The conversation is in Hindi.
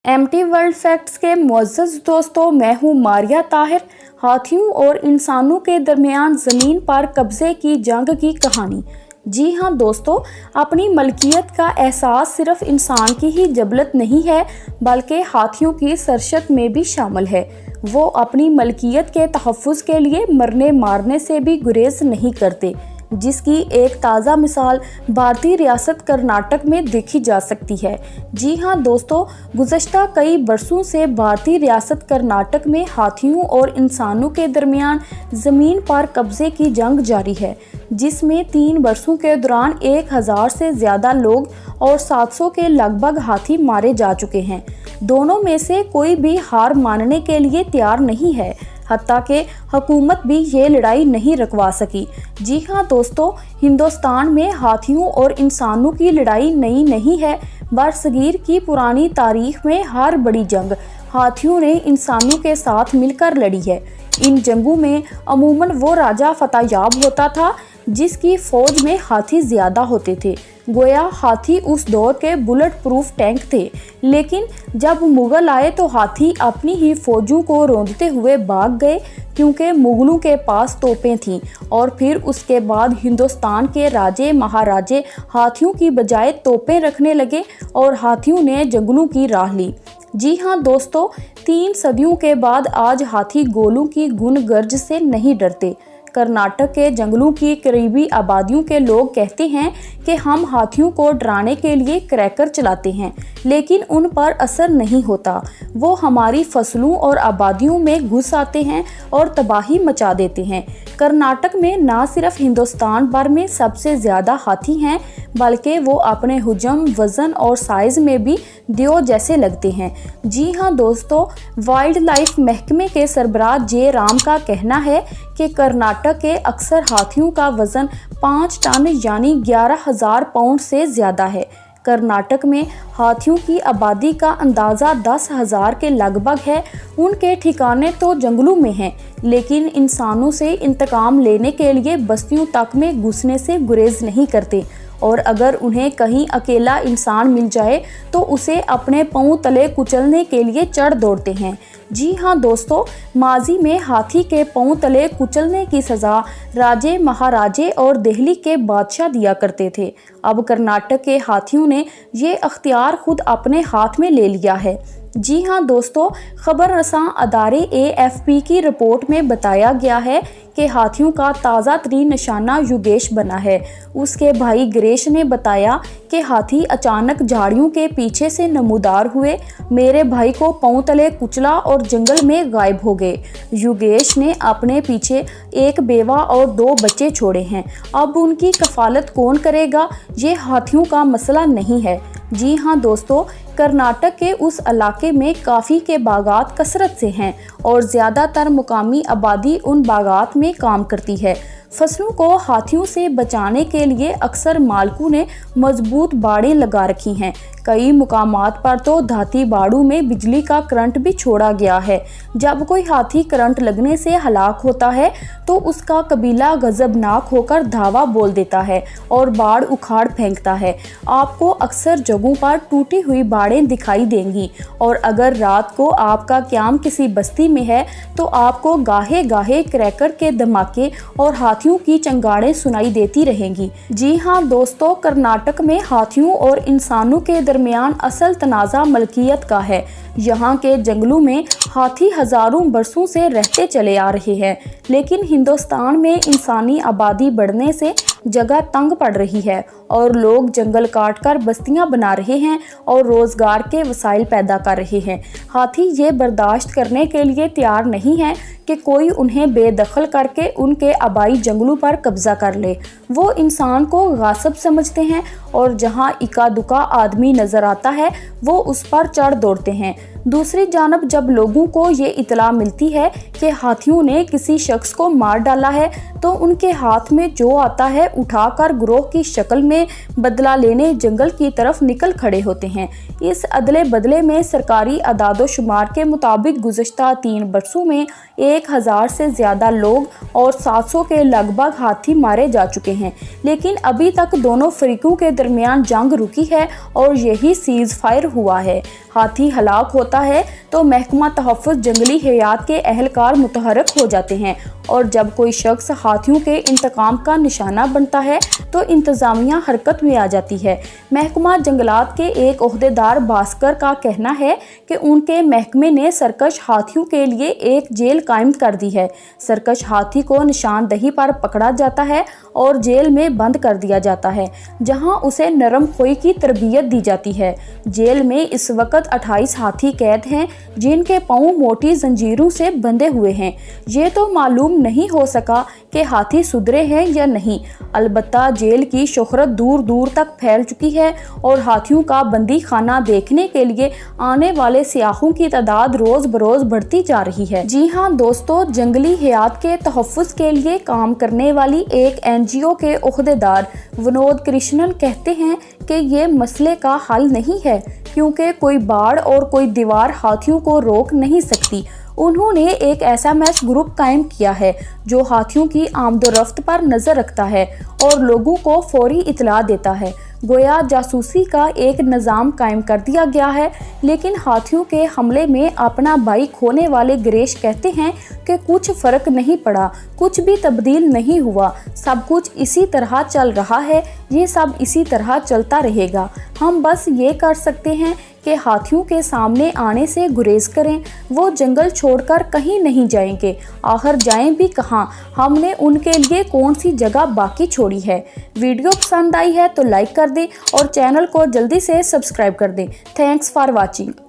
एमटी वर्ल्ड फैक्ट्स के मुअज़्ज़ज़ दोस्तों, मैं हूँ मारिया ताहिर। हाथियों और इंसानों के दरमियान ज़मीन पर कब्ज़े की जंग की कहानी। जी हाँ दोस्तों, अपनी मलकियत का एहसास सिर्फ इंसान की ही जबलत नहीं है बल्कि हाथियों की सरशत में भी शामिल है। वो अपनी मलकियत के तहफ़्फ़ुज़ के लिए मरने मारने से भी गुरेज नहीं करते, जिसकी एक ताज़ा मिसाल भारतीय रियासत कर्नाटक में देखी जा सकती है। जी हाँ दोस्तों, गुज़श्ता कई बरसों से भारतीय रियासत कर्नाटक में हाथियों और इंसानों के दरमियान ज़मीन पर कब्ज़े की जंग जारी है, जिसमें 3 बरसों के दौरान 1000 से ज़्यादा लोग और 700 के लगभग हाथी मारे जा चुके हैं। दोनों में से कोई भी हार मानने के लिए तैयार नहीं है, हत्ता कि हुकूमत भी ये लड़ाई नहीं रुकवा सकी। जी हाँ दोस्तों, हिंदुस्तान में हाथियों और इंसानों की लड़ाई नई नहीं है। बरसगीर की पुरानी तारीख में हर बड़ी जंग हाथियों ने इंसानों के साथ मिलकर लड़ी है। इन जंगों में अमूमन वो राजा फतेहयाब होता था जिसकी फौज में हाथी ज़्यादा होते थे। गोया हाथी उस दौर के बुलेट प्रूफ टैंक थे, लेकिन जब मुग़ल आए तो हाथी अपनी ही फौजों को रौंदते हुए भाग गए, क्योंकि मुग़लों के पास तोपें थीं। और फिर उसके बाद हिंदुस्तान के राजे महाराजे हाथियों की बजाय तोपें रखने लगे और हाथियों ने जंगलों की राह ली। जी हाँ दोस्तों, 3 सदियों के बाद आज हाथी गोलों की गुन गर्ज से नहीं डरते। कर्नाटक के जंगलों की करीबी आबादियों के लोग कहते हैं कि हम हाथियों को डराने के लिए क्रैकर चलाते हैं, लेकिन उन पर असर नहीं होता। वो हमारी फसलों और आबादियों में घुस आते हैं और तबाही मचा देते हैं। कर्नाटक में न सिर्फ हिंदुस्तान भर में सबसे ज़्यादा हाथी हैं, बल्कि वो अपने हुजम, वज़न और साइज़ में भी दियो जैसे लगते हैं। जी हाँ दोस्तों, वाइल्ड लाइफ महकमे के सरबराह जे राम का कहना है कि कर्नाटक के अक्सर हाथियों का वज़न 5 टन यानी 11,000 पाउंड से ज़्यादा है। कर्नाटक में हाथियों की आबादी का अंदाज़ा 10,000 के लगभग है। उनके ठिकाने तो जंगलों में हैं, लेकिन इंसानों से इंतकाम लेने के लिए बस्तियों तक में घुसने से गुरेज नहीं करते, और अगर उन्हें कहीं अकेला इंसान मिल जाए तो उसे अपने पांव तले कुचलने के लिए चढ़ दौड़ते हैं। जी हाँ दोस्तों, माजी में हाथी के पांव तले कुचलने की सज़ा राजे महाराजे और दिल्ली के बादशाह दिया करते थे। अब कर्नाटक के हाथियों ने ये अख्तियार खुद अपने हाथ में ले लिया है। जी हाँ दोस्तों, खबर रसां अदारे AFP की रिपोर्ट में बताया गया है कि हाथियों का ताज़ा तरीन निशाना योगेश बना है। उसके भाई गिरीश ने बताया कि हाथी अचानक झाड़ियों के पीछे से नमूदार हुए, मेरे भाई को पांव तले कुचला और जंगल में गायब हो गए। योगेश ने अपने पीछे एक बेवा और 2 बच्चे छोड़े हैं। अब उनकी कफालत कौन करेगा, ये हाथियों का मसला नहीं है। जी हाँ दोस्तों, कर्नाटक के उस इलाके में काफ़ी के बागात कसरत से हैं और ज़्यादातर मुकामी आबादी उन बागात में काम करती है। फसलों को हाथियों से बचाने के लिए अक्सर मालिकों ने मजबूत बाड़ें लगा रखी हैं। कई मुकामात पर तो धाती बाड़ों में बिजली का करंट भी छोड़ा गया है। जब कोई हाथी करंट लगने से हलाक होता है तो उसका कबीला गजबनाक होकर धावा बोल देता है और बाड़ उखाड़ फेंकता है। आपको अक्सर जगहों पर टूटी हुई बाड़ें दिखाई देंगी, और अगर रात को आपका क़याम किसी बस्ती में है तो आपको गाहे गाहे क्रैकर के धमाके और हाथियों की चंगाड़ें सुनाई देती रहेंगी। जी हाँ दोस्तों, कर्नाटक में हाथियों और इंसानों के दरमियान असल तनाज़ा मलकियत का है। यहाँ के जंगलों में हाथी हज़ारों बरसों से रहते चले आ रहे हैं, लेकिन हिंदुस्तान में इंसानी आबादी बढ़ने से जगह तंग पड़ रही है और लोग जंगल काट कर बस्तियां बना रहे हैं और रोज़गार के वसाइल पैदा कर रहे हैं। हाथी ये बर्दाश्त करने के लिए तैयार नहीं है कि कोई उन्हें बेदखल करके उनके आबाई जंगलों पर कब्जा कर ले। वो इंसान को गासिब समझते हैं और जहां इक्का दुक्का आदमी नज़र आता है वो उस पर चढ़ दौड़ते हैं। दूसरी जानब जब लोगों को ये इतला मिलती है कि हाथियों ने किसी शख्स को मार डाला है तो उनके हाथ में जो आता है उठाकर गिरोह की शक्ल में बदला लेने जंगल की तरफ निकल खड़े होते हैं। इस अदले बदले में सरकारी अदादोशुमार के मुताबिक गुज़श्ता 3 बरसों में 1000 से ज़्यादा लोग और 700 के लगभग हाथी मारे जा चुके हैं। लेकिन अभी तक दोनों फरीकों के दरमियान जंग रुकी है और यही सीज़ फायर हुआ है। हाथी हलाक होता है तो महकमा तहफ़्फ़ुज़ जंगली हयात के अहलकार मुतहरक हो जाते हैं और जब कोई शख्स हाथियों के इंतकाम का निशाना बनता है तो इंतज़ामिया हरकत में आ जाती है। महकमा जंगलात के एक ओहदेदार भास्कर का कहना है कि उनके महकमे ने सरकश हाथियों के लिए एक जेल कायम कर दी है। सरकश हाथी को निशानदही पर पकड़ा जाता है और जेल में बंद कर दिया जाता है, जहां उसे नरम खोई की तरबियत दी जाती है। जेल में इस वक्त 28 हाथी कैद हैं जिनके पाँव मोटी जंजीरों से बंधे हुए हैं। ये तो मालूम नहीं हो सका कि हाथी सुधरे हैं या नहीं। अलबत्ता जेल की शोहरत दूर दूर तक फैल चुकी है और हाथियों का बंदी खाना देखने के लिए आने वाले सियाहों की तादाद रोज़ बरोज़ बढ़ती जा रही है। जी हाँ दोस्तों, जंगली हयात के तहफ़्फ़ुज़ के लिए काम करने वाली एक NGO के ओहदेदार विनोद कृष्णन कहते हैं कि ये मसले का हल नहीं है, क्योंकि कोई बाड़ और कोई दीवार हाथियों को रोक नहीं सकती। उन्होंने एक SMS ग्रुप कायम किया है जो हाथियों की आमदोरफ्त पर नज़र रखता है और लोगों को फौरी इतला देता है। गोया जासूसी का एक निज़ाम कायम कर दिया गया है। लेकिन हाथियों के हमले में अपना भाई खोने वाले ग्रेश कहते हैं कि कुछ फ़र्क नहीं पड़ा, कुछ भी तब्दील नहीं हुआ, सब कुछ इसी तरह चल रहा है, ये सब इसी तरह चलता रहेगा। हम बस ये कर सकते हैं कि हाथियों के सामने आने से गुरेज करें। वो जंगल छोड़कर कहीं नहीं जाएंगे, आखिर जाएं भी कहाँ, हमने उनके लिए कौन सी जगह बाकी छोड़ी है। वीडियो पसंद आई है तो लाइक कर दें और चैनल को जल्दी से सब्सक्राइब कर दें। Thanks for watching.